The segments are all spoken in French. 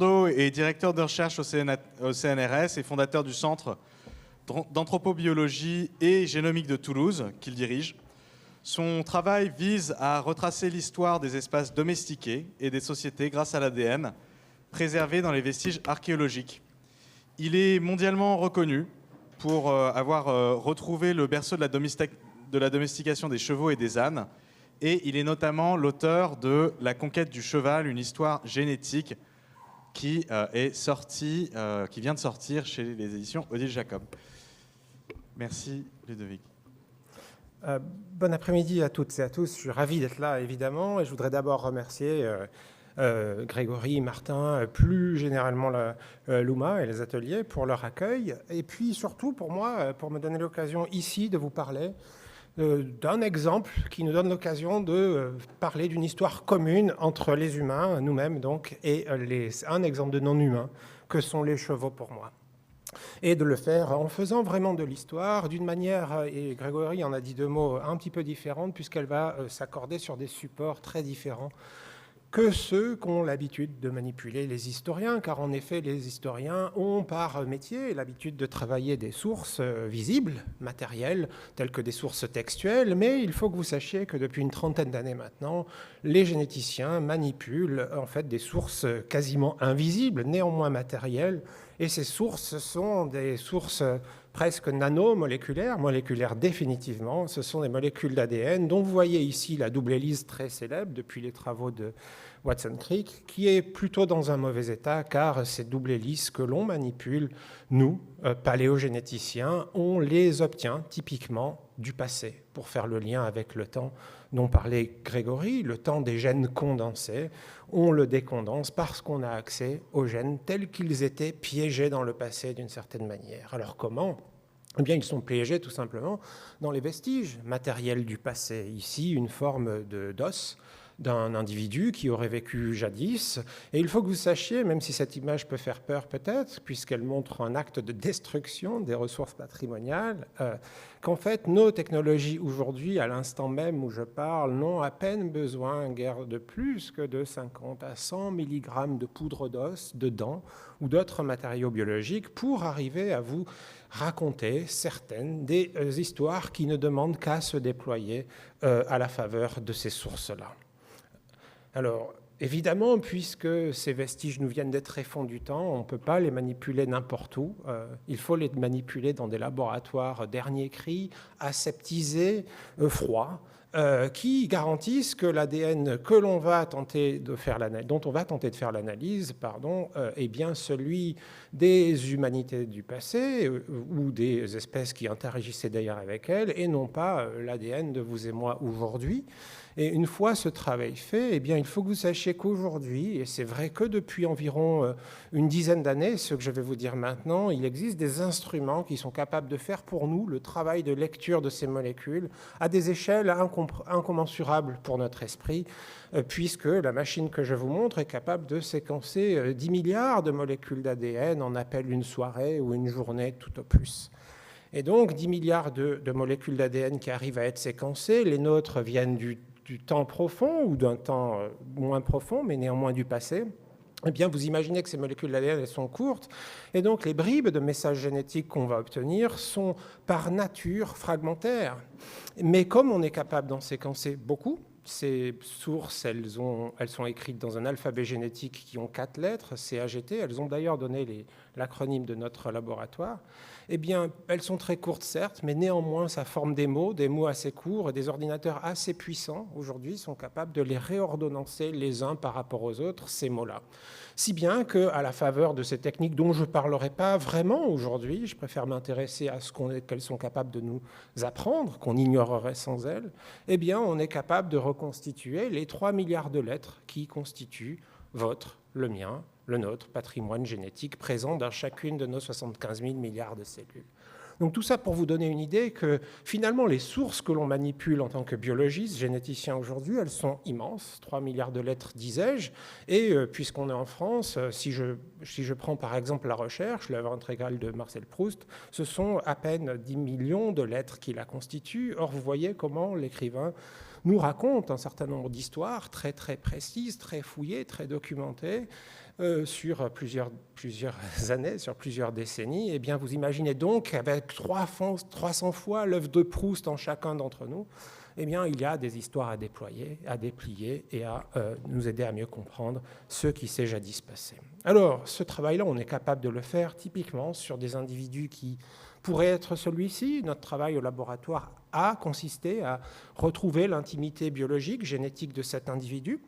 Est directeur de recherche au CNRS et fondateur du Centre d'anthropobiologie et génomique de Toulouse, qu'il dirige. Son travail vise à retracer l'histoire des espaces domestiqués et des sociétés grâce à l'ADN, préservé dans les vestiges archéologiques. Il est mondialement reconnu pour avoir retrouvé le berceau de la domestication des chevaux et des ânes, et il est notamment l'auteur de La conquête du cheval, une histoire génétique, qui vient de sortir chez les éditions Odile Jacob. Merci Ludovic. Bon après-midi à toutes et à tous. Je suis ravi d'être là, évidemment, et je voudrais d'abord remercier Grégory, Martin, plus généralement l'UMA et les ateliers pour leur accueil, et puis surtout pour moi, pour me donner l'occasion ici de vous parler d'un exemple qui nous donne l'occasion de parler d'une histoire commune entre les humains, nous-mêmes donc, et un exemple de non-humain que sont les chevaux pour moi. Et de le faire en faisant vraiment de l'histoire d'une manière, et Grégory en a dit deux mots, un petit peu différente, puisqu'elle va s'accorder sur des supports très différents que ceux qu'ont l'habitude de manipuler les historiens, car en effet, les historiens ont par métier l'habitude de travailler des sources visibles, matérielles, telles que des sources textuelles, mais il faut que vous sachiez que depuis une trentaine d'années maintenant, les généticiens manipulent en fait des sources quasiment invisibles, néanmoins matérielles, et ces sources sont des sources presque nanomoléculaires, moléculaires définitivement. Ce sont des molécules d'ADN dont vous voyez ici la double hélice très célèbre depuis les travaux de Watson Crick, qui est plutôt dans un mauvais état, car ces doubles hélices que l'on manipule, nous, paléogénéticiens, on les obtient typiquement du passé, pour faire le lien avec le temps dont parlait Grégory, le temps des gènes condensés. On le décondense parce qu'on a accès aux gènes tels qu'ils étaient piégés dans le passé d'une certaine manière. Alors comment ? Eh bien, ils sont piégés tout simplement dans les vestiges matériels du passé. Ici, une forme d'os d'un individu qui aurait vécu jadis. Et il faut que vous sachiez, même si cette image peut faire peur peut-être, puisqu'elle montre un acte de destruction des ressources patrimoniales, qu'en fait, nos technologies aujourd'hui, à l'instant même où je parle, n'ont à peine besoin, guère de plus que de 50 à 100 mg de poudre d'os, de dents ou d'autres matériaux biologiques pour arriver à vous raconter certaines des histoires qui ne demandent qu'à se déployer à la faveur de ces sources-là. Alors, évidemment, puisque ces vestiges nous viennent des tréfonds du temps, on ne peut pas les manipuler n'importe où. Il faut les manipuler dans des laboratoires dernier cri, aseptisés, froids, qui garantissent que l'ADN que l'on va tenter de faire dont on va tenter de faire l'analyse, est bien celui des humanités du passé ou des espèces qui interagissaient d'ailleurs avec elles, et non pas l'ADN de vous et moi aujourd'hui. Et une fois ce travail fait, eh bien, il faut que vous sachiez qu'aujourd'hui, et c'est vrai que depuis environ une dizaine d'années, ce que je vais vous dire maintenant, il existe des instruments qui sont capables de faire pour nous le travail de lecture de ces molécules à des échelles incommensurables pour notre esprit, puisque la machine que je vous montre est capable de séquencer 10 milliards de molécules d'ADN en appelle une soirée ou une journée tout au plus. Et donc 10 milliards de molécules d'ADN qui arrivent à être séquencées, les nôtres viennent du temps profond ou d'un temps moins profond, mais néanmoins du passé. Eh bien, vous imaginez que ces molécules d'ADN, elles sont courtes, et donc les bribes de messages génétiques qu'on va obtenir sont par nature fragmentaires. Mais comme on est capable d'en séquencer beaucoup, ces sources, elles sont écrites dans un alphabet génétique qui ont 4 lettres, CAGT, elles ont d'ailleurs donné l'acronyme de notre laboratoire. Eh bien, elles sont très courtes, certes, mais néanmoins, ça forme des mots assez courts, et des ordinateurs assez puissants, aujourd'hui, sont capables de les réordonnancer les uns par rapport aux autres, ces mots-là. Si bien qu'à la faveur de ces techniques dont je ne parlerai pas vraiment aujourd'hui, je préfère m'intéresser à ce qu'elles sont capables de nous apprendre, qu'on ignorerait sans elles, eh bien, on est capable de reconstituer les 3 milliards de lettres qui constituent votre, le mien, le nôtre, patrimoine génétique présent dans chacune de nos 75 000 milliards de cellules. Donc tout ça pour vous donner une idée que finalement les sources que l'on manipule en tant que biologiste, généticien aujourd'hui, elles sont immenses, 3 milliards de lettres disais-je, et puisqu'on est en France, si je prends par exemple la recherche, l'œuvre intégrale de Marcel Proust, ce sont à peine 10 millions de lettres qui la constituent. Or vous voyez comment l'écrivain nous raconte un certain nombre d'histoires très très précises, très fouillées, très documentées, sur plusieurs années, sur plusieurs décennies. Eh bien, vous imaginez donc qu'avec 300 fois l'œuvre de Proust en chacun d'entre nous, eh bien, il y a des histoires à déployer, à déplier et à nous aider à mieux comprendre ce qui s'est jadis passé. Alors, ce travail-là, on est capable de le faire typiquement sur des individus qui pourraient être celui-ci. Notre travail au laboratoire a consisté à retrouver l'intimité biologique, génétique de cet individu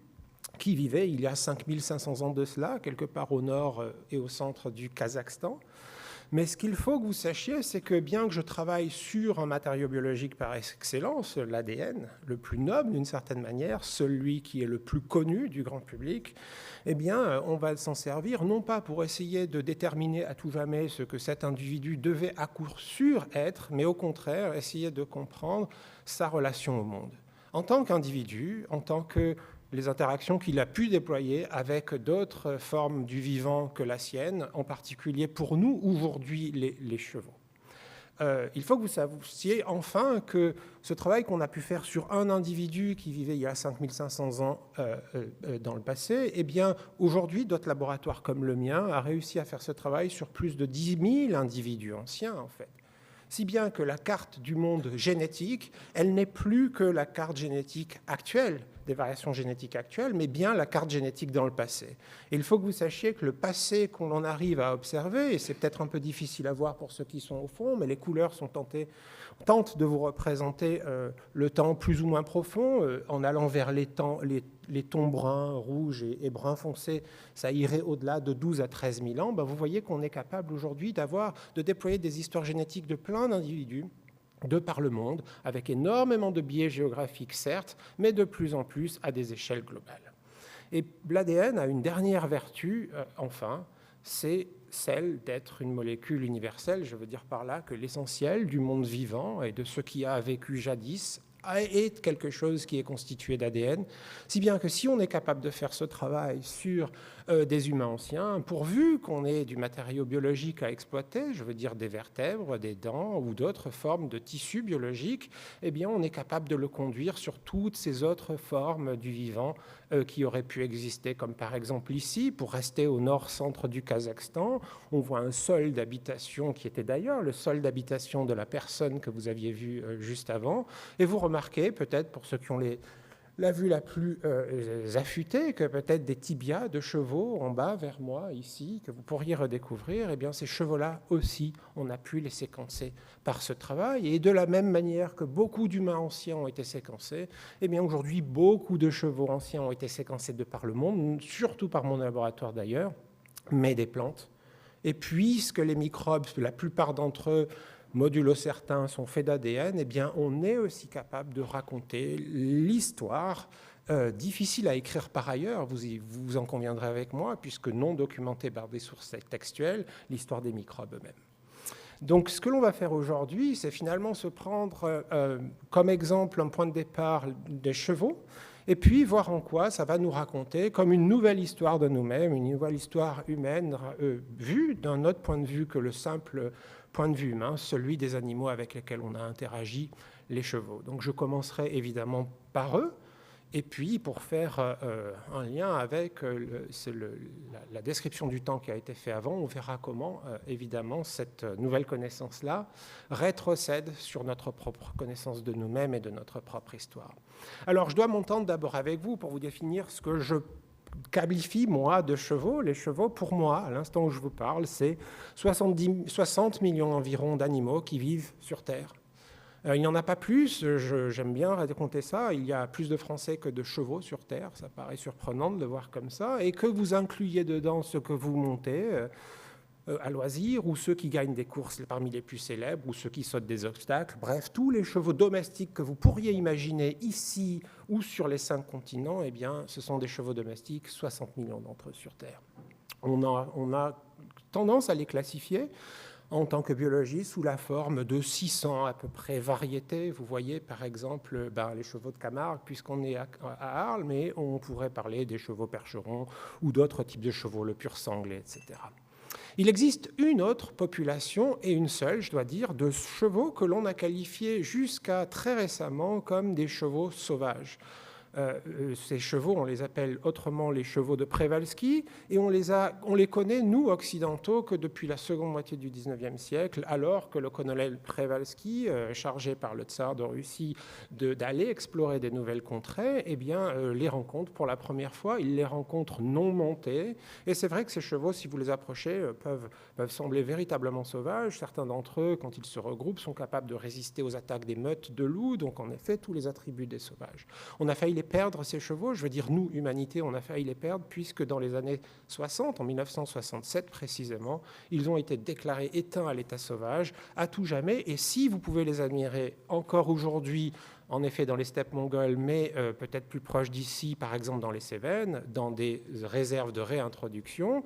qui vivait il y a 5500 ans de cela, quelque part au nord et au centre du Kazakhstan. Mais ce qu'il faut que vous sachiez, c'est que bien que je travaille sur un matériau biologique par excellence, l'ADN, le plus noble d'une certaine manière, celui qui est le plus connu du grand public, eh bien, on va s'en servir non pas pour essayer de déterminer à tout jamais ce que cet individu devait à coup sûr être, mais au contraire, essayer de comprendre sa relation au monde. En tant qu'individu, en tant que les interactions qu'il a pu déployer avec d'autres formes du vivant que la sienne, en particulier pour nous, aujourd'hui, les chevaux. Il faut que vous sachiez enfin que ce travail qu'on a pu faire sur un individu qui vivait il y a 5500 ans dans le passé, eh bien, aujourd'hui, d'autres laboratoires comme le mien a réussi à faire ce travail sur plus de 10 000 individus anciens, en fait. Si bien que la carte du monde génétique, elle n'est plus que la carte génétique actuelle, des variations génétiques actuelles, mais bien la carte génétique dans le passé. Et il faut que vous sachiez que le passé qu'on en arrive à observer, et c'est peut-être un peu difficile à voir pour ceux qui sont au fond, mais les couleurs tentent de vous représenter le temps plus ou moins profond, en allant vers les tons bruns, rouges et bruns foncés, ça irait au-delà de 12 à 13 000 ans. Vous voyez qu'on est capable aujourd'hui de déployer des histoires génétiques de plein d'individus de par le monde, avec énormément de biais géographiques, certes, mais de plus en plus à des échelles globales. Et l'ADN a une dernière vertu, enfin, c'est celle d'être une molécule universelle. Je veux dire par là que l'essentiel du monde vivant et de ce qui a vécu jadis est quelque chose qui est constitué d'ADN, si bien que si on est capable de faire ce travail sur des humains anciens, pourvu qu'on ait du matériau biologique à exploiter, je veux dire des vertèbres, des dents ou d'autres formes de tissus biologiques, eh bien on est capable de le conduire sur toutes ces autres formes du vivant qui auraient pu exister, comme par exemple ici, pour rester au nord-centre du Kazakhstan, on voit un sol d'habitation qui était d'ailleurs le sol d'habitation de la personne que vous aviez vue juste avant, et vous remarquez, peut-être pour ceux qui ont la vue la plus affûtée, que peut-être des tibias de chevaux en bas vers moi, ici, que vous pourriez redécouvrir, eh bien ces chevaux-là aussi, on a pu les séquencer par ce travail. Et de la même manière que beaucoup d'humains anciens ont été séquencés, eh bien aujourd'hui, beaucoup de chevaux anciens ont été séquencés de par le monde, surtout par mon laboratoire d'ailleurs, mais des plantes. Et puisque les microbes, la plupart d'entre eux, modulo certains sont faits d'ADN, eh bien, on est aussi capable de raconter l'histoire, difficile à écrire par ailleurs, vous en conviendrez avec moi, puisque non documentée par des sources textuelles, l'histoire des microbes eux-mêmes. Donc, ce que l'on va faire aujourd'hui, c'est finalement se prendre comme exemple un point de départ des chevaux, et puis voir en quoi ça va nous raconter comme une nouvelle histoire de nous-mêmes, une nouvelle histoire humaine vue d'un autre point de vue que le simple point de vue humain, celui des animaux avec lesquels on a interagi, les chevaux. Donc je commencerai évidemment par eux, et puis pour faire un lien avec la description du temps qui a été fait avant, on verra comment évidemment cette nouvelle connaissance-là rétrocède sur notre propre connaissance de nous-mêmes et de notre propre histoire. Alors je dois m'entendre d'abord avec vous pour vous définir ce que je qualifie, moi, de chevaux. Les chevaux, pour moi, à l'instant où je vous parle, c'est 60 millions environ d'animaux qui vivent sur Terre. Il n'y en a pas plus, j'aime bien raconter ça, il y a plus de Français que de chevaux sur Terre, ça paraît surprenant de le voir comme ça, et que vous incluiez dedans ce que vous montez à loisir, ou ceux qui gagnent des courses parmi les plus célèbres, ou ceux qui sautent des obstacles, bref, tous les chevaux domestiques que vous pourriez imaginer ici ou sur les 5 continents, eh bien, ce sont des chevaux domestiques, 60 millions d'entre eux sur Terre. On a tendance à les classifier en tant que biologie sous la forme de 600 à peu près variétés. Vous voyez par exemple les chevaux de Camargue, puisqu'on est à Arles, mais on pourrait parler des chevaux percherons ou d'autres types de chevaux, le pur sanglé, etc. Il existe une autre population, et une seule, je dois dire, de chevaux que l'on a qualifiés jusqu'à très récemment comme des chevaux sauvages. Ces chevaux, on les appelle autrement les chevaux de Przewalski, et on les connaît, nous, occidentaux, que depuis la seconde moitié du XIXe siècle, alors que le colonel Przewalski, chargé par le tsar de Russie d'aller explorer des nouvelles contrées, eh bien, les rencontre pour la première fois. Il les rencontre non montés, et c'est vrai que ces chevaux, si vous les approchez, peuvent sembler véritablement sauvages. Certains d'entre eux, quand ils se regroupent, sont capables de résister aux attaques des meutes de loups, donc en effet, tous les attributs des sauvages. On a failli les perdre, ces chevaux, je veux dire, nous, humanité, on a failli les perdre, puisque dans les années 60, en 1967 précisément, ils ont été déclarés éteints à l'état sauvage à tout jamais, et si vous pouvez les admirer encore aujourd'hui, en effet dans les steppes mongoles, mais peut-être plus proche d'ici, par exemple dans les Cévennes, dans des réserves de réintroduction,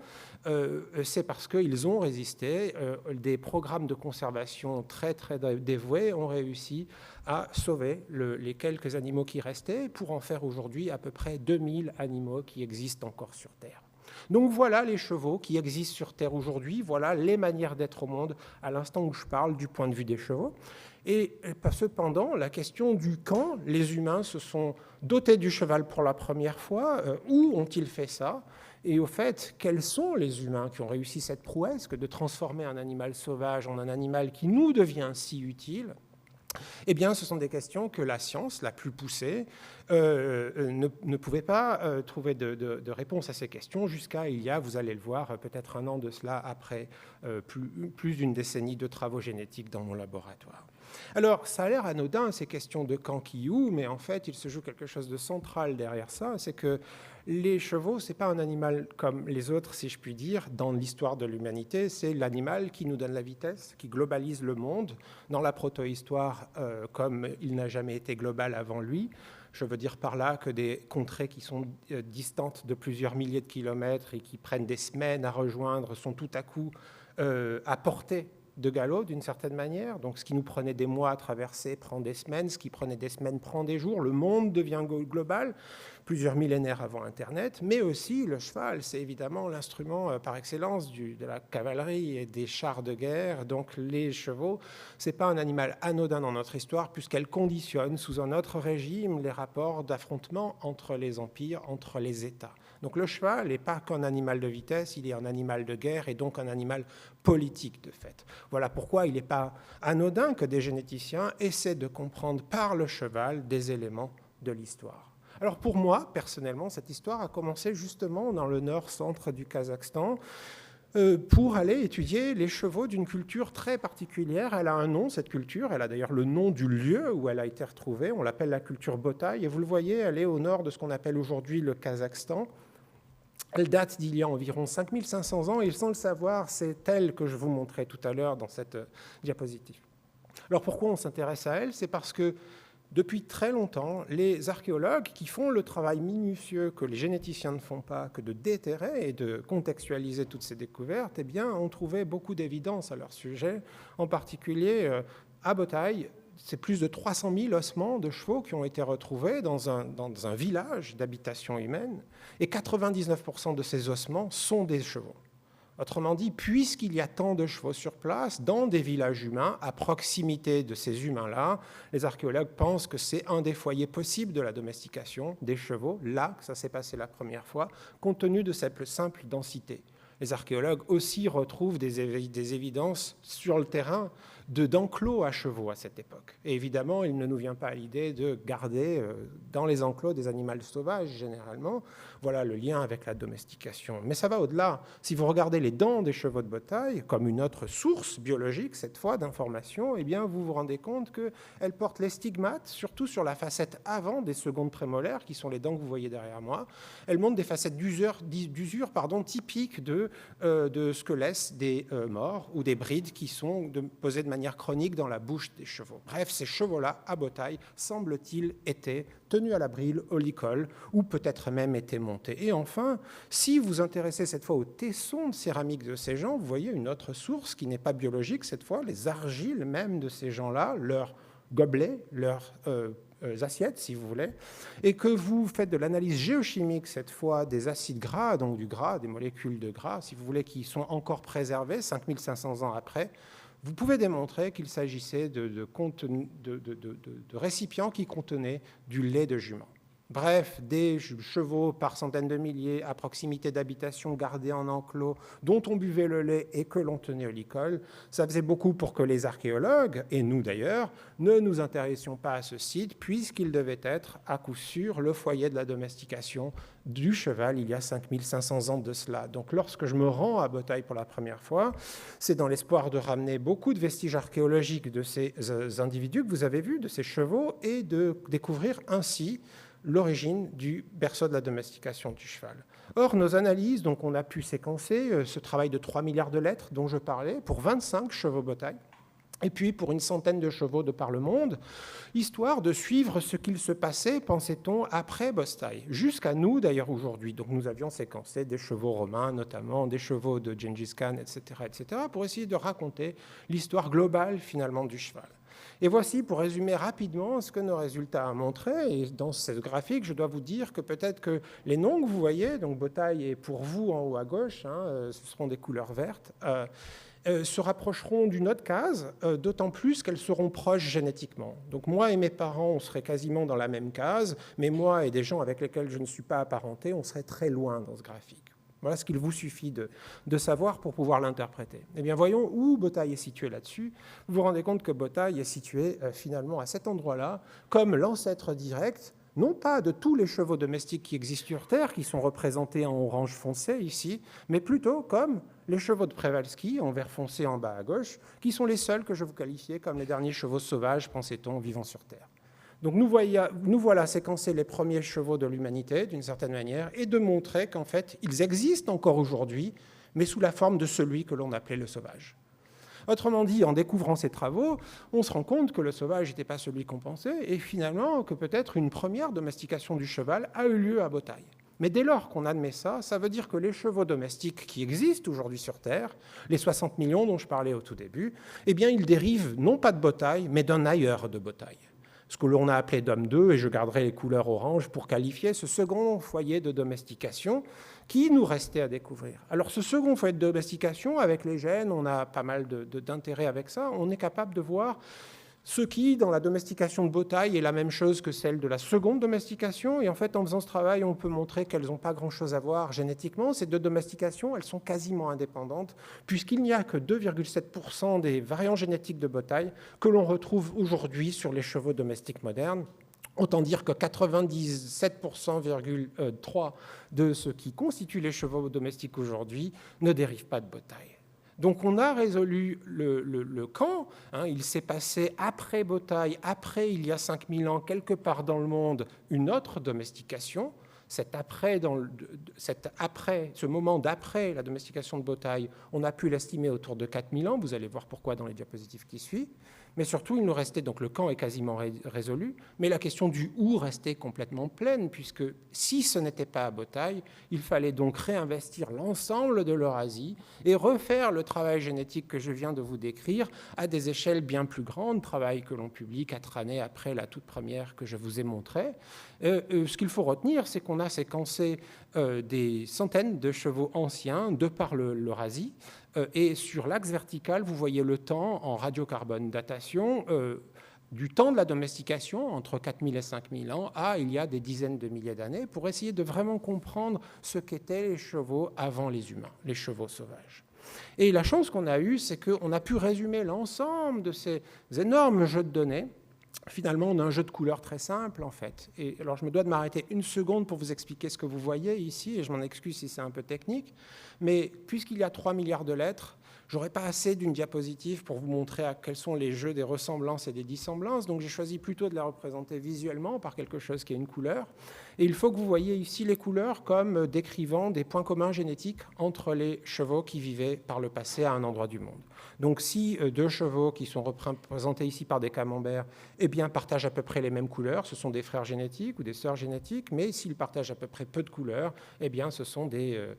c'est parce qu'ils ont résisté. Des programmes de conservation très, très dévoués ont réussi à sauver les quelques animaux qui restaient pour en faire aujourd'hui à peu près 2000 animaux qui existent encore sur Terre. Donc voilà les chevaux qui existent sur Terre aujourd'hui, voilà les manières d'être au monde à l'instant où je parle du point de vue des chevaux. Et cependant, la question du quand les humains se sont dotés du cheval pour la première fois, où ont-ils fait ça? Et au fait, quels sont les humains qui ont réussi cette prouesse que de transformer un animal sauvage en un animal qui nous devient si utile? Eh bien, ce sont des questions que la science la plus poussée ne pouvait pas trouver de réponse à ces questions jusqu'à il y a, vous allez le voir, peut-être un an de cela après plus d'une décennie de travaux génétiques dans mon laboratoire. Alors, ça a l'air anodin, ces questions de quand, qui, où, mais en fait, il se joue quelque chose de central derrière ça, c'est que les chevaux, ce n'est pas un animal comme les autres, si je puis dire, dans l'histoire de l'humanité, c'est l'animal qui nous donne la vitesse, qui globalise le monde. Dans la protohistoire, comme il n'a jamais été global avant lui, je veux dire par là que des contrées qui sont distantes de plusieurs milliers de kilomètres et qui prennent des semaines à rejoindre sont tout à coup à portée de galop, d'une certaine manière. Donc, ce qui nous prenait des mois à traverser prend des semaines, ce qui prenait des semaines prend des jours. Le monde devient global, plusieurs millénaires avant Internet, mais aussi le cheval, c'est évidemment l'instrument par excellence de la cavalerie et des chars de guerre. Donc, les chevaux, ce n'est pas un animal anodin dans notre histoire, puisqu'elle conditionne sous un autre régime les rapports d'affrontement entre les empires, entre les États. Donc le cheval n'est pas qu'un animal de vitesse, il est un animal de guerre et donc un animal politique de fait. Voilà pourquoi il n'est pas anodin que des généticiens essaient de comprendre par le cheval des éléments de l'histoire. Alors pour moi, personnellement, cette histoire a commencé justement dans le nord-centre du Kazakhstan pour aller étudier les chevaux d'une culture très particulière. Elle a un nom, cette culture, elle a d'ailleurs le nom du lieu où elle a été retrouvée, on l'appelle la culture Botaï, et vous le voyez, elle est au nord de ce qu'on appelle aujourd'hui le Kazakhstan. Elle date d'il y a environ 5500 ans, et sans le savoir, c'est elle que je vous montrais tout à l'heure dans cette diapositive. Alors pourquoi on s'intéresse à elle? C'est parce que depuis très longtemps, les archéologues qui font le travail minutieux que les généticiens ne font pas, que de déterrer et de contextualiser toutes ces découvertes, eh bien, ont trouvé beaucoup d'évidence à leur sujet, en particulier à Botaï. C'est plus de 300 000 ossements de chevaux qui ont été retrouvés dans un village d'habitation humaine, et 99% de ces ossements sont des chevaux. Autrement dit, puisqu'il y a tant de chevaux sur place, dans des villages humains, à proximité de ces humains-là, les archéologues pensent que c'est un des foyers possibles de la domestication des chevaux, là que ça s'est passé la première fois, compte tenu de cette simple densité. Les archéologues aussi retrouvent des évidences sur le terrain d'enclos à chevaux à cette époque. Et évidemment, il ne nous vient pas à l'idée de garder dans les enclos des animaux sauvages, généralement. Voilà le lien avec la domestication. Mais ça va au-delà. Si vous regardez les dents des chevaux de Botaï, comme une autre source biologique, cette fois, d'information, eh bien, vous vous rendez compte qu'elles portent les stigmates, surtout sur la facette avant des secondes prémolaires, qui sont les dents que vous voyez derrière moi. Elles montrent des facettes d'usure typiques de ce que laissent des morts ou des brides qui sont posées de manière chronique dans la bouche des chevaux. Bref, ces chevaux-là, à Botaï, semble-t-il, étaient tenus à la bride, au licol, ou peut-être même étaient montés. Et enfin, si vous intéressez cette fois aux tessons de céramique de ces gens, vous voyez une autre source qui n'est pas biologique cette fois, les argiles même de ces gens-là, leurs gobelets, leurs assiettes, si vous voulez, et que vous faites de l'analyse géochimique, cette fois, des acides gras, donc du gras, des molécules de gras, si vous voulez, qui sont encore préservées 5500 ans après, vous pouvez démontrer qu'il s'agissait de récipients qui contenaient du lait de jument. Bref, des chevaux par centaines de milliers à proximité d'habitations gardées en enclos, dont on buvait le lait et que l'on tenait au licol. Ça faisait beaucoup pour que les archéologues, et nous d'ailleurs, ne nous intéressions pas à ce site, puisqu'il devait être, à coup sûr, le foyer de la domestication du cheval il y a 5500 ans de cela. Donc lorsque je me rends à Botail pour la première fois, c'est dans l'espoir de ramener beaucoup de vestiges archéologiques de ces individus que vous avez vus, de ces chevaux, et de découvrir ainsi l'origine du berceau de la domestication du cheval. Or, nos analyses, donc on a pu séquencer ce travail de 3 milliards de lettres dont je parlais pour 25 chevaux Botail, et puis pour une centaine de chevaux de par le monde, histoire de suivre ce qu'il se passait, pensait-on, après Botail, jusqu'à nous d'ailleurs aujourd'hui. Donc nous avions séquencé des chevaux romains, notamment des chevaux de Gengis Khan, etc., pour essayer de raconter l'histoire globale finalement du cheval. Et voici, pour résumer rapidement, ce que nos résultats ont montré. Et dans ce graphique, je dois vous dire que peut-être que les noms que vous voyez, donc Botail est pour vous en haut à gauche, ce seront des couleurs vertes, se rapprocheront d'une autre case, d'autant plus qu'elles seront proches génétiquement. Donc moi et mes parents, on serait quasiment dans la même case, mais moi et des gens avec lesquels je ne suis pas apparenté, on serait très loin dans ce graphique. Voilà ce qu'il vous suffit de savoir pour pouvoir l'interpréter. Eh bien, voyons où Botail est situé là-dessus. Vous vous rendez compte que Botail est situé finalement à cet endroit-là, comme l'ancêtre direct, non pas de tous les chevaux domestiques qui existent sur Terre, qui sont représentés en orange foncé ici, mais plutôt comme les chevaux de Przewalski, en vert foncé en bas à gauche, qui sont les seuls que je vous qualifiais comme les derniers chevaux sauvages, pensait-on, vivant sur Terre. Donc nous voilà séquencer les premiers chevaux de l'humanité, d'une certaine manière, et de montrer qu'en fait, ils existent encore aujourd'hui, mais sous la forme de celui que l'on appelait le sauvage. Autrement dit, en découvrant ces travaux, on se rend compte que le sauvage n'était pas celui qu'on pensait, et finalement que peut-être une première domestication du cheval a eu lieu à Botail. Mais dès lors qu'on admet ça, ça veut dire que les chevaux domestiques qui existent aujourd'hui sur Terre, les 60 millions dont je parlais au tout début, eh bien, ils dérivent non pas de Botail, mais d'un ailleurs de Botail. Ce que l'on a appelé DOM 2, et je garderai les couleurs orange pour qualifier ce second foyer de domestication qui nous restait à découvrir. Alors ce second foyer de domestication, avec les gènes, on a pas mal d'intérêt avec ça, on est capable de voir ce qui, dans la domestication de Botail, est la même chose que celle de la seconde domestication. Et en fait, en faisant ce travail, on peut montrer qu'elles n'ont pas grand-chose à voir génétiquement. Ces deux domestications, elles sont quasiment indépendantes, puisqu'il n'y a que 2,7% des variants génétiques de Botail que l'on retrouve aujourd'hui sur les chevaux domestiques modernes. Autant dire que 97,3% de ce qui constitue les chevaux domestiques aujourd'hui ne dérivent pas de Botail. Donc on a résolu le camp, il s'est passé après Botail, après il y a 5000 ans, quelque part dans le monde, une autre domestication. Ce moment d'après la domestication de Botail, on a pu l'estimer autour de 4000 ans, vous allez voir pourquoi dans les diapositives qui suivent. Mais surtout, il nous restait, donc le camp est quasiment résolu, mais la question du où restait complètement pleine, puisque si ce n'était pas à Botail, il fallait donc réinvestir l'ensemble de l'Eurasie et refaire le travail génétique que je viens de vous décrire à des échelles bien plus grandes, travail que l'on publie 4 années après la toute première que je vous ai montrée. Ce qu'il faut retenir, c'est qu'on a séquencé des centaines de chevaux anciens de par l'Eurasie, et sur l'axe vertical, vous voyez le temps en radiocarbone datation du temps de la domestication, entre 4000 et 5000 ans, à il y a des dizaines de milliers d'années, pour essayer de vraiment comprendre ce qu'étaient les chevaux avant les humains, les chevaux sauvages. Et la chance qu'on a eue, c'est qu'on a pu résumer l'ensemble de ces énormes jeux de données. Finalement, on a un jeu de couleurs très simple, en fait. Et alors, je me dois de m'arrêter une seconde pour vous expliquer ce que vous voyez ici, et je m'en excuse si c'est un peu technique. Mais puisqu'il y a 3 milliards de lettres, je n'aurai pas assez d'une diapositive pour vous montrer quels sont les jeux des ressemblances et des dissemblances. Donc, j'ai choisi plutôt de la représenter visuellement par quelque chose qui est une couleur. Et il faut que vous voyez ici les couleurs comme décrivant des points communs génétiques entre les chevaux qui vivaient par le passé à un endroit du monde. Donc si deux chevaux qui sont représentés ici par des camemberts eh bien, partagent à peu près les mêmes couleurs, ce sont des frères génétiques ou des sœurs génétiques, mais s'ils partagent à peu près peu de couleurs, eh bien, ce sont des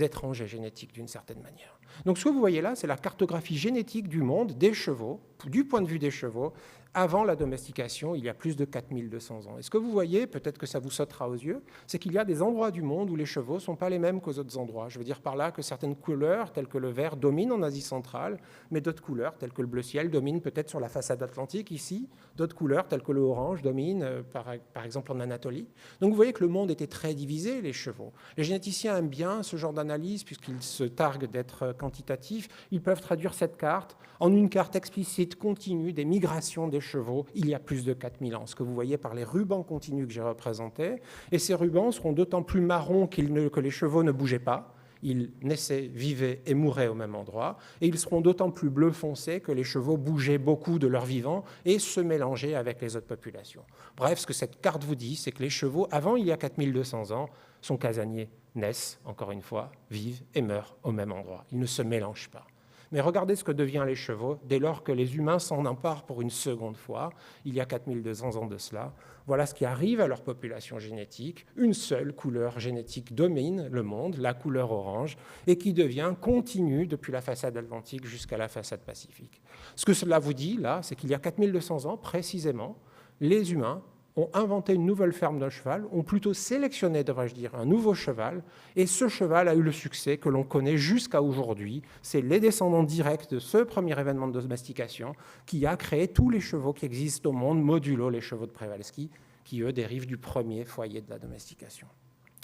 étrangers génétiques d'une certaine manière. Donc ce que vous voyez là, c'est la cartographie génétique du monde des chevaux, du point de vue des chevaux, avant la domestication, il y a plus de 4200 ans. Et ce que vous voyez, peut-être que ça vous sautera aux yeux, c'est qu'il y a des endroits du monde où les chevaux ne sont pas les mêmes qu'aux autres endroits. Je veux dire par là que certaines couleurs, telles que le vert, dominent en Asie centrale, mais d'autres couleurs, telles que le bleu ciel, dominent peut-être sur la façade atlantique ici. D'autres couleurs, telles que le orange, dominent par exemple en Anatolie. Donc vous voyez que le monde était très divisé, les chevaux. Les généticiens aiment bien ce genre d'analyse, puisqu'ils se targuent d'être quantitatifs. Ils peuvent traduire cette carte en une carte explicite, continue, des migrations des chevaux il y a plus de 4000 ans. Ce que vous voyez par les rubans continus que j'ai représentés. Et ces rubans seront d'autant plus marrons que les chevaux ne bougeaient pas. Ils naissaient, vivaient et mouraient au même endroit. Et ils seront d'autant plus bleu foncé que les chevaux bougeaient beaucoup de leur vivant et se mélangeaient avec les autres populations. Bref, ce que cette carte vous dit, c'est que les chevaux, avant il y a 4200 ans, sont casaniers, naissent, encore une fois, vivent et meurent au même endroit. Ils ne se mélangent pas. Mais regardez ce que deviennent les chevaux dès lors que les humains s'en emparent pour une seconde fois, il y a 4200 ans de cela. Voilà ce qui arrive à leur population génétique. Une seule couleur génétique domine le monde, la couleur orange, et qui devient continue depuis la façade atlantique jusqu'à la façade pacifique. Ce que cela vous dit, là, c'est qu'il y a 4200 ans, précisément, les humains ont inventé une nouvelle ferme d'un cheval, ont plutôt sélectionné, devrais-je dire, un nouveau cheval, et ce cheval a eu le succès que l'on connaît jusqu'à aujourd'hui. C'est les descendants directs de ce premier événement de domestication qui a créé tous les chevaux qui existent au monde, modulo les chevaux de Przewalski, qui, eux, dérivent du premier foyer de la domestication.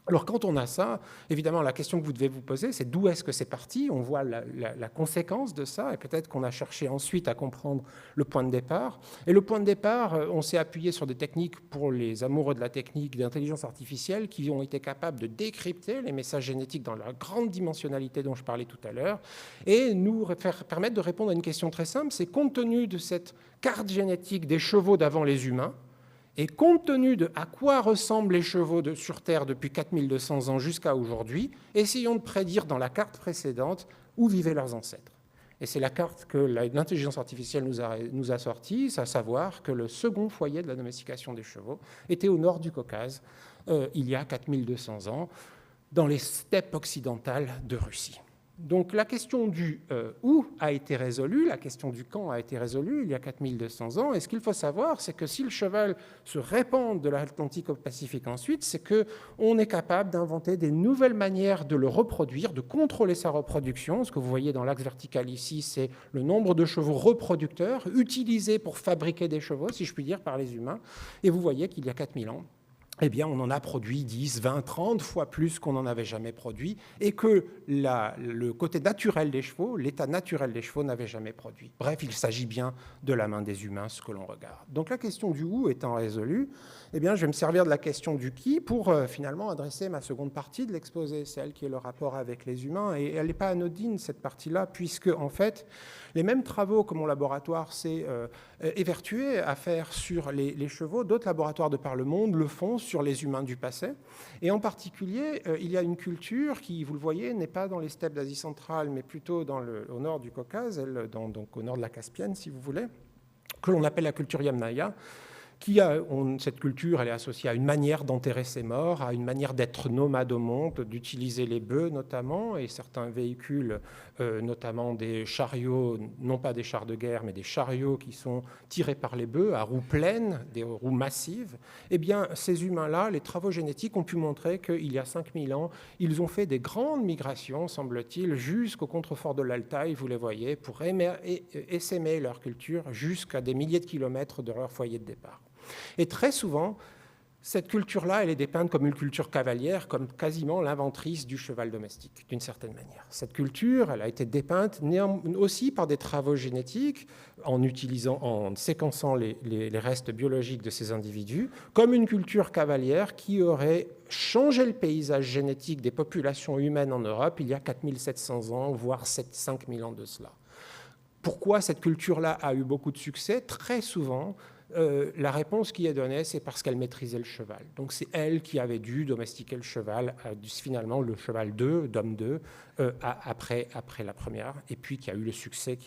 Alors quand on a ça, évidemment, la question que vous devez vous poser, c'est d'où est-ce que c'est parti? On voit la conséquence de ça, et peut-être qu'on a cherché ensuite à comprendre le point de départ. Et le point de départ, on s'est appuyé sur des techniques pour les amoureux de la technique d'intelligence artificielle qui ont été capables de décrypter les messages génétiques dans leur grande dimensionnalité dont je parlais tout à l'heure, et nous permettre de répondre à une question très simple, c'est compte tenu de cette carte génétique des chevaux d'avant les humains, et compte tenu de à quoi ressemblent les chevaux sur Terre depuis 4200 ans jusqu'à aujourd'hui, essayons de prédire dans la carte précédente où vivaient leurs ancêtres. Et c'est la carte que l'intelligence artificielle nous a sortie, à savoir que le second foyer de la domestication des chevaux était au nord du Caucase, il y a 4200 ans, dans les steppes occidentales de Russie. Donc la question du où a été résolue, la question du quand a été résolue il y a 4200 ans. Et ce qu'il faut savoir, c'est que si le cheval se répand de l'Atlantique au Pacifique ensuite, c'est qu'on est capable d'inventer des nouvelles manières de le reproduire, de contrôler sa reproduction. Ce que vous voyez dans l'axe vertical ici, c'est le nombre de chevaux reproducteurs utilisés pour fabriquer des chevaux, si je puis dire, par les humains. Et vous voyez qu'il y a 4000 ans, eh bien, on en a produit 10, 20, 30 fois plus qu'on n'en avait jamais produit, et que le côté naturel des chevaux, l'état naturel des chevaux n'avait jamais produit. Bref, il s'agit bien de la main des humains, ce que l'on regarde. Donc la question du où étant résolue, eh bien, je vais me servir de la question du qui pour finalement adresser ma seconde partie de l'exposé, celle qui est le rapport avec les humains. Et elle n'est pas anodine, cette partie-là, puisque, en fait, les mêmes travaux que mon laboratoire s'est évertué à faire sur les chevaux, d'autres laboratoires de par le monde le font sur les humains du passé. Et en particulier, il y a une culture qui, vous le voyez, n'est pas dans les steppes d'Asie centrale, mais plutôt au nord du Caucase, donc au nord de la Caspienne, si vous voulez, que l'on appelle la culture Yamnaya. Cette culture, elle est associée à une manière d'enterrer ses morts, à une manière d'être nomade au monde, d'utiliser les bœufs notamment, et certains véhicules, notamment des chariots, non pas des chars de guerre, mais des chariots qui sont tirés par les bœufs, à roues pleines, des roues massives. Eh bien, ces humains-là, les travaux génétiques ont pu montrer qu'il y a 5000 ans, ils ont fait des grandes migrations, semble-t-il, jusqu'au contrefort de l'Altaï, vous les voyez, pour essaimer leur culture jusqu'à des milliers de kilomètres de leur foyer de départ. Et très souvent, cette culture-là, elle est dépeinte comme une culture cavalière, comme quasiment l'inventrice du cheval domestique, d'une certaine manière. Cette culture, elle a été dépeinte aussi par des travaux génétiques, en séquençant les restes biologiques de ces individus, comme une culture cavalière qui aurait changé le paysage génétique des populations humaines en Europe il y a 4700 ans, voire 5000 ans de cela. Pourquoi cette culture-là a eu beaucoup de succès? Très souvent, la réponse qui est donnée, c'est parce qu'elle maîtrisait le cheval. Donc c'est elle qui avait dû domestiquer le cheval, finalement le cheval d'homme 2, après la première, et puis qui a eu le succès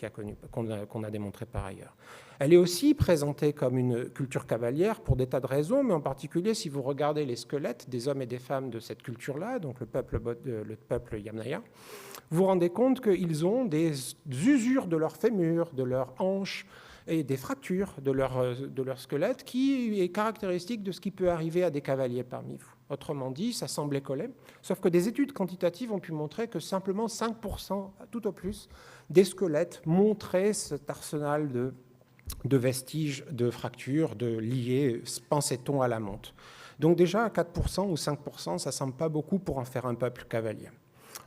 qu'on a démontré par ailleurs. Elle est aussi présentée comme une culture cavalière pour des tas de raisons, mais en particulier si vous regardez les squelettes des hommes et des femmes de cette culture-là, donc le peuple Yamnaya, vous vous rendez compte qu'ils ont des usures de leurs fémurs, de leurs hanches, et des fractures de leur squelette qui est caractéristique de ce qui peut arriver à des cavaliers parmi vous. Autrement dit, ça semble écoler, sauf que des études quantitatives ont pu montrer que simplement 5%, tout au plus, des squelettes montraient cet arsenal de vestiges de fractures liées, pensait-on, à la monte. Donc déjà, 4% ou 5%, ça ne semble pas beaucoup pour en faire un peuple cavalier.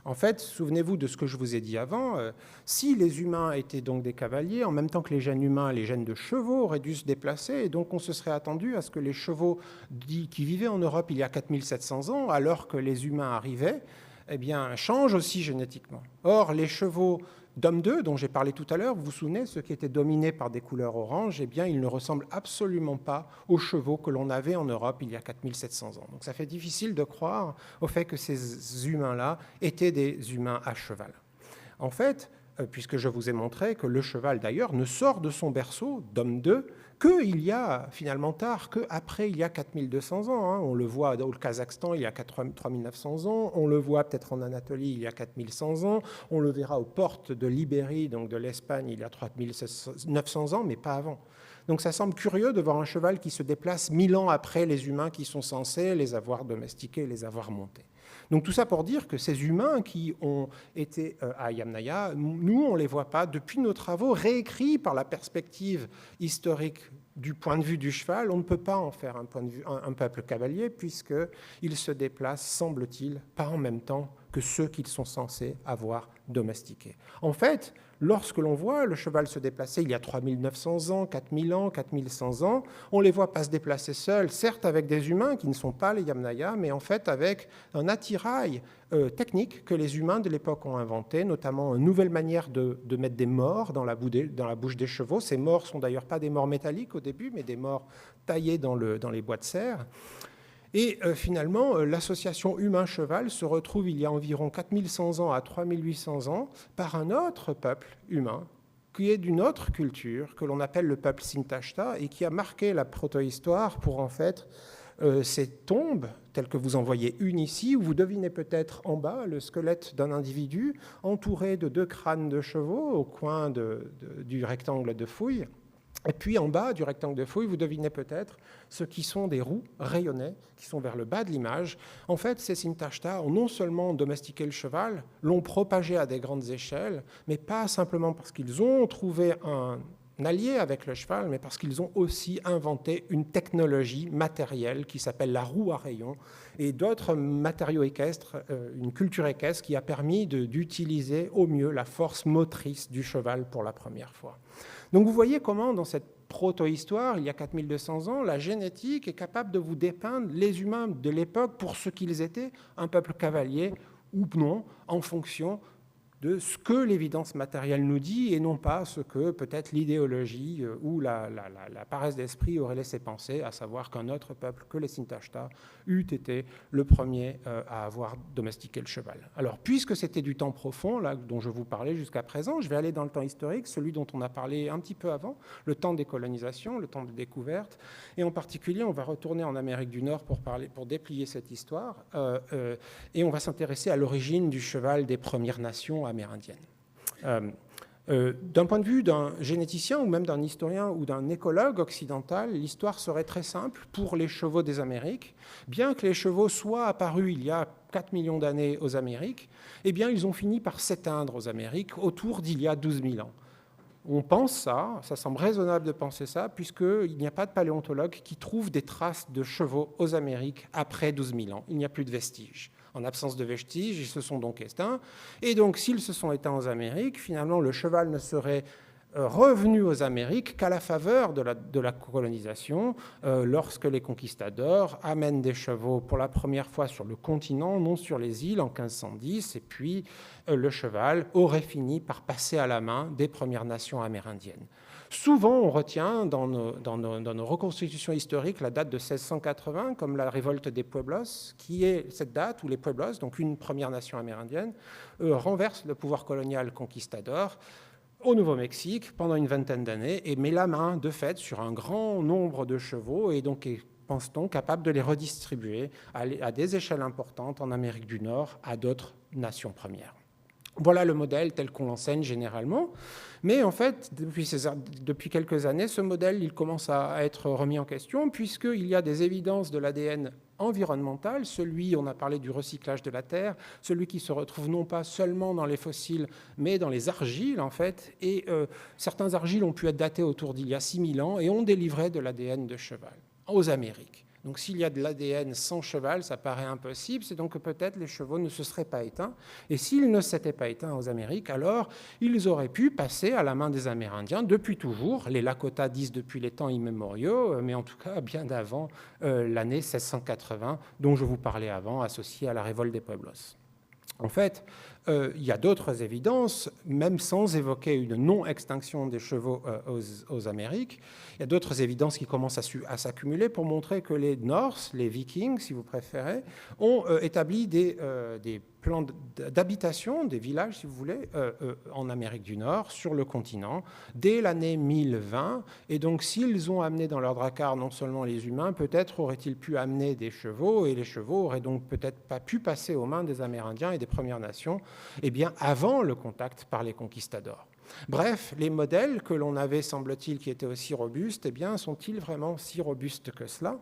En fait, souvenez-vous de ce que je vous ai dit avant, si les humains étaient donc des cavaliers, en même temps que les gènes humains, les gènes de chevaux auraient dû se déplacer, et donc on se serait attendu à ce que les chevaux qui vivaient en Europe il y a 4700 ans, alors que les humains arrivaient, eh bien, changent aussi génétiquement. Or, les chevaux d'Homme 2, dont j'ai parlé tout à l'heure, vous vous souvenez, ceux qui étaient dominés par des couleurs oranges, eh bien, ils ne ressemblent absolument pas aux chevaux que l'on avait en Europe il y a 4700 ans. Donc ça fait difficile de croire au fait que ces humains-là étaient des humains à cheval. En fait, puisque je vous ai montré que le cheval, d'ailleurs, ne sort de son berceau d'Homme 2 qu'il y a finalement tard, qu'après il y a 4200 ans. Hein. On le voit au Kazakhstan il y a 3900 ans, on le voit peut-être en Anatolie il y a 4100 ans, on le verra aux portes de l'Ibérie, donc de l'Espagne, il y a 3900 ans, mais pas avant. Donc ça semble curieux de voir un cheval qui se déplace 1000 ans après les humains qui sont censés les avoir domestiqués, les avoir montés. Donc tout ça pour dire que ces humains qui ont été à Yamnaya, nous, on ne les voit pas depuis nos travaux réécrits par la perspective historique du point de vue du cheval. On ne peut pas en faire un peuple cavalier puisqu'ils se déplacent, semble-t-il, pas en même temps que ceux qu'ils sont censés avoir domestiqués. En fait, lorsque l'on voit le cheval se déplacer il y a 3900 ans, 4000 ans, 4100 ans, on ne les voit pas se déplacer seuls, certes avec des humains qui ne sont pas les Yamnaya, mais en fait avec un attirail technique que les humains de l'époque ont inventé, notamment une nouvelle manière de mettre des morts dans la bouche des chevaux. Ces morts ne sont d'ailleurs pas des morts métalliques au début, mais des morts taillées dans les bois de serre. Et finalement, l'association humain-cheval se retrouve il y a environ 4100 ans à 3800 ans par un autre peuple humain qui est d'une autre culture, que l'on appelle le peuple Sintashta, et qui a marqué la protohistoire pour en fait ces tombes, telles que vous en voyez une ici, où vous devinez peut-être en bas le squelette d'un individu entouré de 2 crânes de chevaux au coin du rectangle de fouille. Et puis en bas du rectangle de fouille, vous devinez peut-être ce qui sont des roues rayonnées qui sont vers le bas de l'image. En fait, ces Sintashta ont non seulement domestiqué le cheval, l'ont propagé à des grandes échelles, mais pas simplement parce qu'ils ont trouvé un allié avec le cheval, mais parce qu'ils ont aussi inventé une technologie matérielle qui s'appelle la roue à rayons et d'autres matériaux équestres, une culture équestre qui a permis d'utiliser au mieux la force motrice du cheval pour la première fois. Donc vous voyez comment dans cette proto-histoire, il y a 4200 ans, la génétique est capable de vous dépeindre les humains de l'époque pour ce qu'ils étaient, un peuple cavalier ou non, en fonction de ce que l'évidence matérielle nous dit et non pas ce que peut-être l'idéologie ou la paresse d'esprit aurait laissé penser, à savoir qu'un autre peuple que les Sintashta eût été le premier à avoir domestiqué le cheval. Alors, puisque c'était du temps profond, là, dont je vous parlais jusqu'à présent, je vais aller dans le temps historique, celui dont on a parlé un petit peu avant, le temps des colonisations, le temps de découverte, et en particulier, on va retourner en Amérique du Nord pour déplier cette histoire, et on va s'intéresser à l'origine du cheval des Premières Nations amérindiennes. D'un point de vue d'un généticien ou même d'un historien ou d'un écologue occidental, l'histoire serait très simple pour les chevaux des Amériques. Bien que les chevaux soient apparus il y a 4 millions d'années aux Amériques, eh bien, ils ont fini par s'éteindre aux Amériques autour d'il y a 12 000 ans. On pense ça semble raisonnable de penser ça, puisqu'il n'y a pas de paléontologue qui trouve des traces de chevaux aux Amériques après 12 000 ans. Il n'y a plus de vestiges. En absence de vestiges, ils se sont donc éteints. Et donc, s'ils se sont éteints aux Amériques, finalement, le cheval ne serait revenu aux Amériques qu'à la faveur de la colonisation, lorsque les conquistadors amènent des chevaux pour la première fois sur le continent, non sur les îles, en 1510, et puis le cheval aurait fini par passer à la main des Premières Nations amérindiennes. Souvent, on retient dans nos reconstitutions historiques la date de 1680 comme la révolte des Pueblos, qui est cette date où les Pueblos, donc une Première Nation amérindienne, renversent le pouvoir colonial conquistador au Nouveau-Mexique pendant une vingtaine d'années et met la main, de fait, sur un grand nombre de chevaux et donc est, pense-t-on, capable de les redistribuer à des échelles importantes en Amérique du Nord à d'autres nations premières. Voilà le modèle tel qu'on l'enseigne généralement. Mais en fait, depuis quelques années, ce modèle il commence à être remis en question puisqu'il y a des évidences de l'ADN environnemental, celui, on a parlé du recyclage de la terre, celui qui se retrouve non pas seulement dans les fossiles, mais dans les argiles en fait. Et certains argiles ont pu être datés autour d'il y a 6000 ans et ont délivré de l'ADN de cheval aux Amériques. Donc s'il y a de l'ADN sans cheval, ça paraît impossible, c'est donc que peut-être les chevaux ne se seraient pas éteints. Et s'ils ne s'étaient pas éteints aux Amériques, alors ils auraient pu passer à la main des Amérindiens depuis toujours. Les Lakota disent depuis les temps immémoriaux, mais en tout cas bien d'avant l'année 1680, dont je vous parlais avant, associée à la révolte des Pueblos. En fait, il y a d'autres évidences, même sans évoquer une non-extinction des chevaux aux Amériques. Il y a d'autres évidences qui commencent à s'accumuler pour montrer que les Norse, les Vikings, si vous préférez, ont établi des plans d'habitation, des villages, si vous voulez, en Amérique du Nord, sur le continent, dès l'année 1020. Et donc, s'ils ont amené dans leur drakkar non seulement les humains, peut-être auraient-ils pu amener des chevaux, et les chevaux auraient donc peut-être pas pu passer aux mains des Amérindiens et des Premières Nations, eh bien, avant le contact par les conquistadors. Bref, les modèles que l'on avait, semble-t-il, qui étaient aussi robustes, eh bien, sont-ils vraiment si robustes que cela?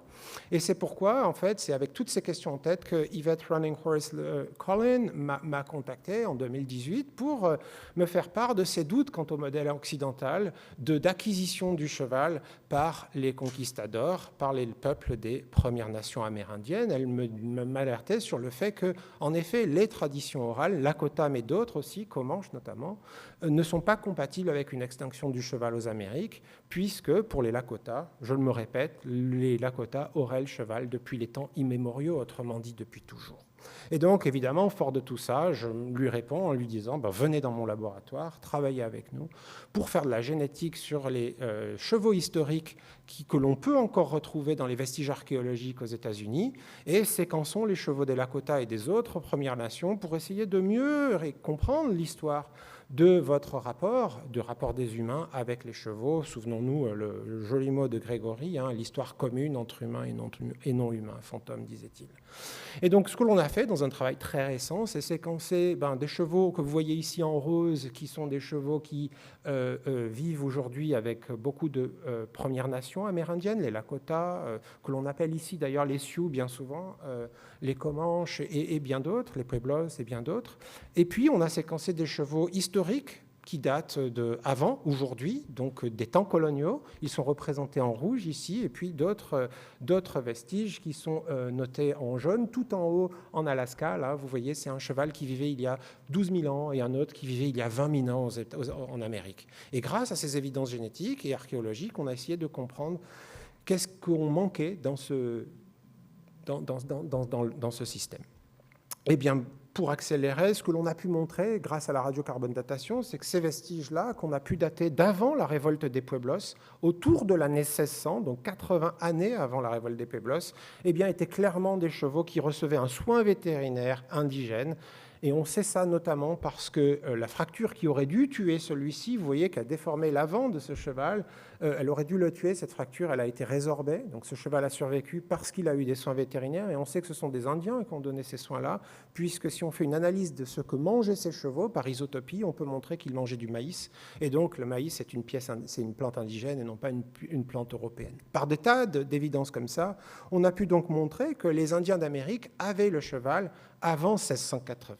Et c'est pourquoi, en fait, c'est avec toutes ces questions en tête que Yvette Running Horse Collin m'a contacté en 2018 pour me faire part de ses doutes quant au modèle occidental d'acquisition du cheval par les conquistadors, par les peuples des Premières Nations amérindiennes. Elle m'alertait sur le fait que, en effet, les traditions orales, Lakota, mais d'autres aussi, Comanche notamment, ne sont pas compatibles avec une extinction du cheval aux Amériques, puisque pour les Lakota, je me répète, les Lakota auraient le cheval depuis les temps immémoriaux, autrement dit depuis toujours. Et donc, évidemment, fort de tout ça, je lui réponds en lui disant venez dans mon laboratoire, travaillez avec nous pour faire de la génétique sur les chevaux historiques que l'on peut encore retrouver dans les vestiges archéologiques aux États-Unis, et séquençons les chevaux des Lakota et des autres Premières Nations pour essayer de mieux comprendre l'histoire de votre rapport des humains avec les chevaux. Souvenons-nous le joli mot de Grégory, l'histoire commune entre humains et non humains, fantôme, disait-il. Et donc, ce que l'on a fait dans un travail très récent, c'est séquencer des chevaux que vous voyez ici en rose, qui sont des chevaux qui vivent aujourd'hui avec beaucoup de Premières Nations amérindiennes, les Lakota, que l'on appelle ici d'ailleurs les Sioux bien souvent, les Comanches et bien d'autres, les Pueblos et bien d'autres. Et puis, on a séquencé des chevaux historiques qui datent d'avant, aujourd'hui, donc des temps coloniaux. Ils sont représentés en rouge ici, et puis d'autres vestiges qui sont notés en jaune, tout en haut en Alaska. Là, vous voyez, c'est un cheval qui vivait il y a 12 000 ans et un autre qui vivait il y a 20 000 ans en Amérique. Et grâce à ces évidences génétiques et archéologiques, on a essayé de comprendre qu'est-ce qu'on manquait dans ce système. Eh bien, pour accélérer, ce que l'on a pu montrer grâce à la radiocarbone datation, c'est que ces vestiges-là, qu'on a pu dater d'avant la révolte des Pueblos, autour de l'année 1600, donc 80 années avant la révolte des Pueblos, eh bien, étaient clairement des chevaux qui recevaient un soin vétérinaire indigène. Et on sait ça notamment parce que la fracture qui aurait dû tuer celui-ci, vous voyez, qui a déformé l'avant de ce cheval, elle aurait dû le tuer. Cette fracture, elle a été résorbée. Donc ce cheval a survécu parce qu'il a eu des soins vétérinaires. Et on sait que ce sont des Indiens qui ont donné ces soins-là, puisque si on fait une analyse de ce que mangeaient ces chevaux par isotopie, on peut montrer qu'ils mangeaient du maïs. Et donc le maïs, c'est une plante indigène et non pas une plante européenne. Par des tas d'évidences comme ça, on a pu donc montrer que les Indiens d'Amérique avaient le cheval avant 1680.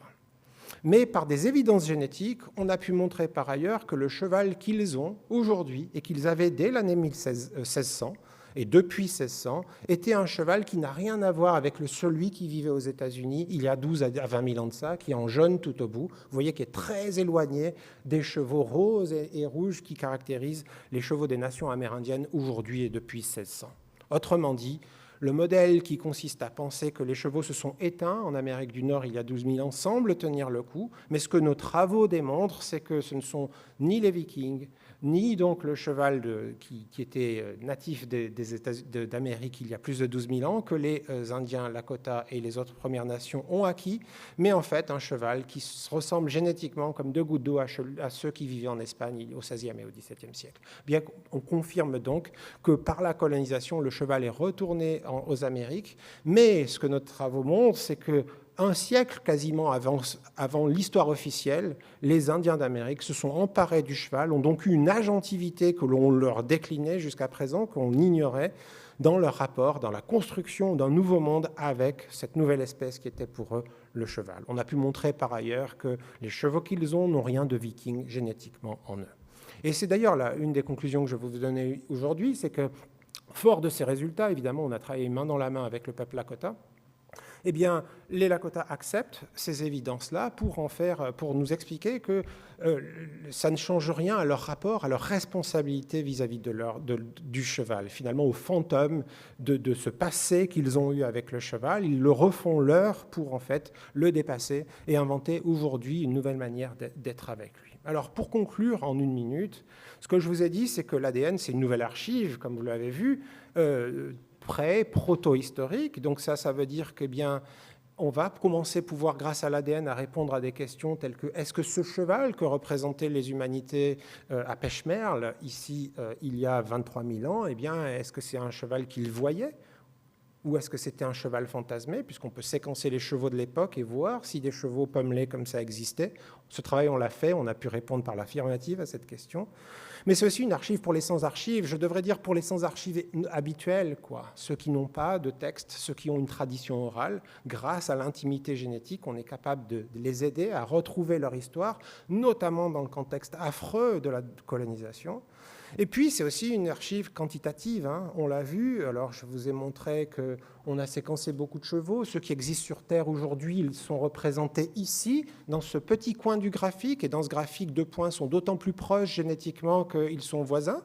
Mais par des évidences génétiques, on a pu montrer par ailleurs que le cheval qu'ils ont aujourd'hui et qu'ils avaient dès l'année 1600 et depuis 1600 était un cheval qui n'a rien à voir avec celui qui vivait aux États-Unis il y a 12 à 20 000 ans de ça, qui est en jaune tout au bout. Vous voyez qu'il est très éloigné des chevaux roses et rouges qui caractérisent les chevaux des nations amérindiennes aujourd'hui et depuis 1600. Autrement dit, le modèle qui consiste à penser que les chevaux se sont éteints en Amérique du Nord il y a 12 000 ans semble tenir le coup, mais ce que nos travaux démontrent, c'est que ce ne sont ni les Vikings, ni donc le cheval qui était natif d'Amérique il y a plus de 12 000 ans, que les Indiens, Lakota et les autres Premières Nations ont acquis, mais en fait un cheval qui ressemble génétiquement comme deux gouttes d'eau à ceux qui vivaient en Espagne au XVIe et au XVIIe siècle. Bien qu'on confirme donc que par la colonisation, le cheval est retourné aux Amériques, mais ce que nos travaux montrent, c'est que un siècle quasiment avant l'histoire officielle, les Indiens d'Amérique se sont emparés du cheval, ont donc eu une agentivité que l'on leur déclinait jusqu'à présent, qu'on ignorait dans leur rapport, dans la construction d'un nouveau monde avec cette nouvelle espèce qui était pour eux le cheval. On a pu montrer par ailleurs que les chevaux qu'ils ont n'ont rien de viking génétiquement en eux. Et c'est d'ailleurs là une des conclusions que je vais vous donner aujourd'hui, c'est que fort de ces résultats, évidemment, on a travaillé main dans la main avec le peuple Lakota. Eh bien, les Lakota acceptent ces évidences-là pour nous expliquer que ça ne change rien à leur rapport, à leur responsabilité vis-à-vis du cheval, finalement au fantôme de ce passé qu'ils ont eu avec le cheval. Ils le refont leur pour en fait le dépasser et inventer aujourd'hui une nouvelle manière d'être avec lui. Alors, pour conclure en 1 minute, ce que je vous ai dit, c'est que l'ADN, c'est une nouvelle archive, comme vous l'avez vu, proto-historique. Donc ça veut dire que bien, on va commencer pouvoir, grâce à l'ADN, à répondre à des questions telles que est-ce que ce cheval que représentaient les humanités à Peshmerl, ici, il y a 23 000 ans, eh bien, est-ce que c'est un cheval qu'ils voyaient ou est-ce que c'était un cheval fantasmé, puisqu'on peut séquencer les chevaux de l'époque et voir si des chevaux pommelés comme ça existaient. Ce travail, on l'a fait, on a pu répondre par l'affirmative à cette question. Mais c'est aussi une archive pour les sans-archives, je devrais dire pour les sans-archives habituels, quoi. Ceux qui n'ont pas de texte, ceux qui ont une tradition orale. Grâce à l'intimité génétique, on est capable de les aider à retrouver leur histoire, notamment dans le contexte affreux de la colonisation. Et puis, c'est aussi une archive quantitative, hein. On l'a vu, alors je vous ai montré qu'on a séquencé beaucoup de chevaux. Ceux qui existent sur Terre aujourd'hui, ils sont représentés ici, dans ce petit coin du graphique. Et dans ce graphique, 2 points sont d'autant plus proches génétiquement qu'ils sont voisins.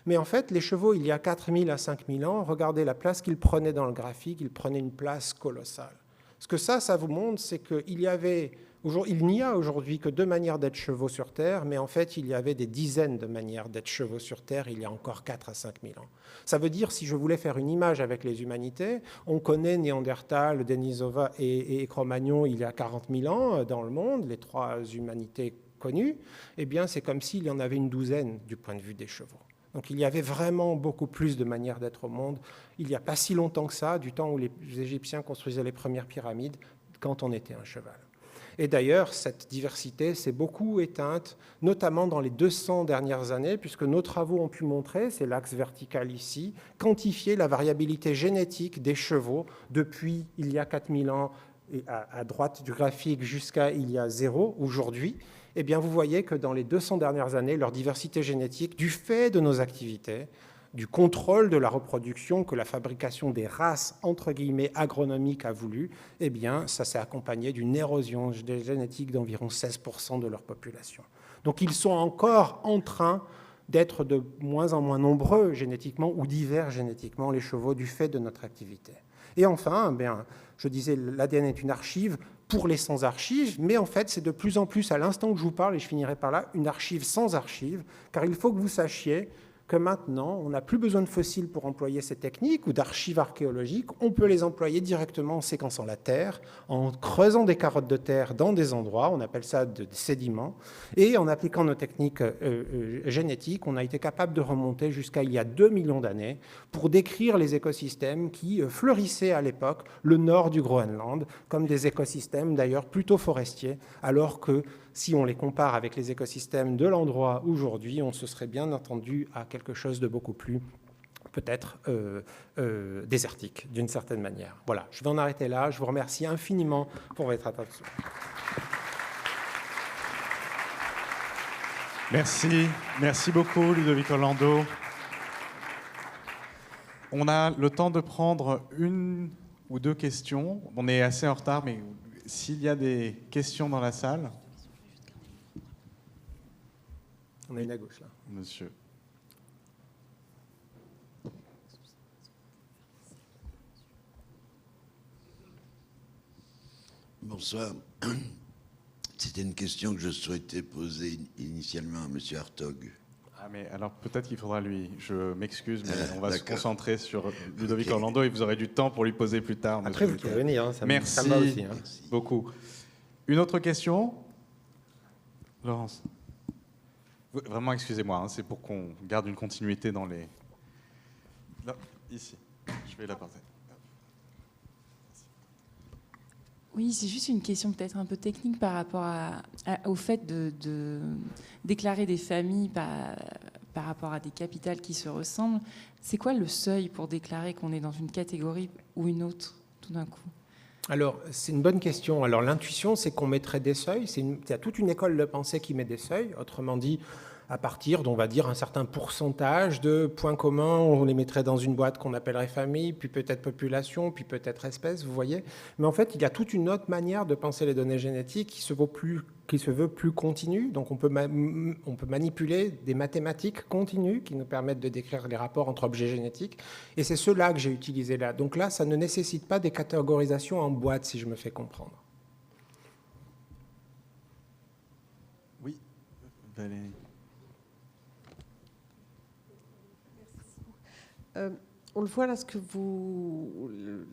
Mais en fait, les chevaux, il y a 4000 à 5000 ans, regardez la place qu'ils prenaient dans le graphique, ils prenaient une place colossale. Ce que ça vous montre, c'est qu'il n'y a aujourd'hui que 2 manières d'être chevaux sur Terre, mais en fait, il y avait des dizaines de manières d'être chevaux sur Terre il y a encore 4 à 5 000 ans. Ça veut dire, si je voulais faire une image avec les humanités, on connaît Néandertal, Denisova et Cro-Magnon il y a 40 000 ans dans le monde, les 3 humanités connues, eh bien, c'est comme s'il y en avait une douzaine du point de vue des chevaux. Donc il y avait vraiment beaucoup plus de manières d'être au monde. Il n'y a pas si longtemps que ça, du temps où les Égyptiens construisaient les premières pyramides, quand on était un cheval. Et d'ailleurs, cette diversité s'est beaucoup éteinte, notamment dans les 200 dernières années, puisque nos travaux ont pu montrer, c'est l'axe vertical ici, quantifier la variabilité génétique des chevaux depuis il y a 4000 ans, et à droite du graphique, jusqu'à il y a 0, aujourd'hui. Eh bien, vous voyez que dans les 200 dernières années, leur diversité génétique, du fait de nos activités, du contrôle de la reproduction que la fabrication des races, entre guillemets, agronomiques a voulu, eh bien, ça s'est accompagné d'une érosion génétique d'environ 16% de leur population. Donc, ils sont encore en train d'être de moins en moins nombreux génétiquement ou divers génétiquement, les chevaux, du fait de notre activité. Et enfin, bien, je disais, l'ADN est une archive pour les sans-archives, mais en fait, c'est de plus en plus, à l'instant où je vous parle, et je finirai par là, une archive sans archives, car il faut que vous sachiez que maintenant, on n'a plus besoin de fossiles pour employer ces techniques ou d'archives archéologiques. On peut les employer directement en séquençant la terre, en creusant des carottes de terre dans des endroits, on appelle ça des sédiments, et en appliquant nos techniques génétiques, on a été capable de remonter jusqu'à il y a 2 millions d'années pour décrire les écosystèmes qui fleurissaient à l'époque, le nord du Groenland, comme des écosystèmes d'ailleurs plutôt forestiers, alors que si on les compare avec les écosystèmes de l'endroit aujourd'hui, on se serait bien entendu à quelque chose de beaucoup plus, peut-être, désertique, d'une certaine manière. Voilà, je vais en arrêter là. Je vous remercie infiniment pour votre attention. Merci beaucoup, Ludovic Orlando. On a le temps de prendre 1 ou 2 questions. On est assez en retard, mais s'il y a des questions dans la salle... On a une à gauche, là. Monsieur. Bonsoir. C'était une question que je souhaitais poser initialement à M. Hartog. Ah, mais alors peut-être qu'il faudra lui... Je m'excuse, mais on va se concentrer sur Ludovic Orlando et vous aurez du temps pour lui poser plus tard. Après, vous pouvez venir, hein, ça me va aussi. Hein. Merci beaucoup. Une autre question, Laurence? Vraiment, excusez-moi, hein, c'est pour qu'on garde une continuité dans les... Là, ici, je vais la porter. Oui, c'est juste une question peut-être un peu technique par rapport au fait de déclarer des familles par rapport à des capitales qui se ressemblent. C'est quoi le seuil pour déclarer qu'on est dans une catégorie ou une autre tout d'un coup ? Alors, c'est une bonne question. Alors, l'intuition, c'est qu'on mettrait des seuils. Il y a toute une école de pensée qui met des seuils. Autrement dit, à partir d'on va dire un certain pourcentage de points communs, on les mettrait dans une boîte qu'on appellerait famille, puis peut-être population, puis peut-être espèce, vous voyez. Mais en fait, il y a toute une autre manière de penser les données génétiques qui se veut plus continue. Donc on peut manipuler des mathématiques continues qui nous permettent de décrire les rapports entre objets génétiques. Et c'est ceux-là que j'ai utilisés là. Donc là, ça ne nécessite pas des catégorisations en boîte, si je me fais comprendre. Oui, Valérie. On le voit là,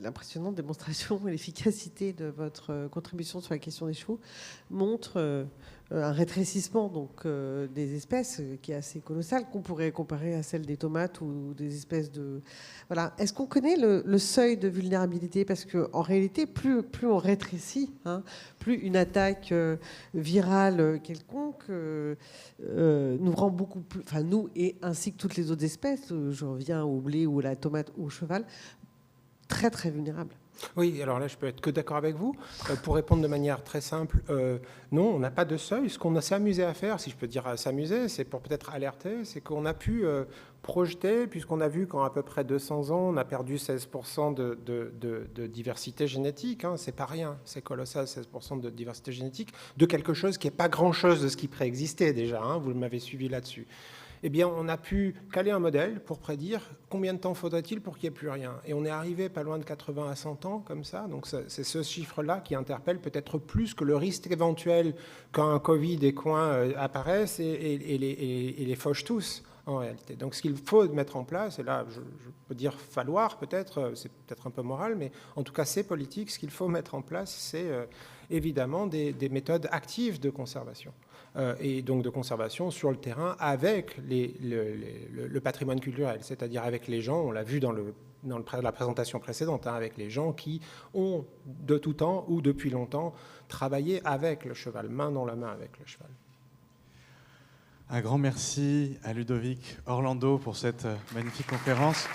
l'impressionnante démonstration et l'efficacité de votre contribution sur la question des chevaux montre un rétrécissement donc, des espèces qui est assez colossal, qu'on pourrait comparer à celle des tomates ou des espèces de... Voilà. Est-ce qu'on connaît le seuil de vulnérabilité ? Parce qu'en réalité, plus on rétrécit, plus une attaque virale quelconque nous rend beaucoup plus... Enfin, nous, et ainsi que toutes les autres espèces, je reviens au blé ou à la tomate ou au cheval, très, très vulnérables. Oui, alors là, je peux être que d'accord avec vous. Pour répondre de manière très simple, non, on n'a pas de seuil. Ce qu'on s'est amusé à faire, si je peux dire s'amuser, c'est pour peut-être alerter, c'est qu'on a pu projeter, puisqu'on a vu qu'en à peu près 200 ans, on a perdu 16% de diversité génétique. C'est pas rien, c'est colossal, 16% de diversité génétique, de quelque chose qui n'est pas grand-chose de ce qui préexistait déjà. Vous m'avez suivi là-dessus. Eh bien, on a pu caler un modèle pour prédire combien de temps faudrait-il pour qu'il n'y ait plus rien. Et on est arrivé pas loin de 80 à 100 ans, comme ça. Donc, c'est ce chiffre-là qui interpelle peut-être plus que le risque éventuel quand un Covid et coin apparaissent et les fauchent tous, en réalité. Donc, ce qu'il faut mettre en place, et là, je peux dire falloir, peut-être, c'est peut-être un peu moral, mais en tout cas, c'est politique. Ce qu'il faut mettre en place, c'est évidemment des méthodes actives de conservation. Et donc de conservation sur le terrain avec le patrimoine culturel, c'est-à-dire avec les gens, on l'a vu dans la présentation précédente, avec les gens qui ont de tout temps ou depuis longtemps travaillé avec le cheval, main dans la main avec le cheval. Un grand merci à Ludovic Orlando pour cette magnifique conférence.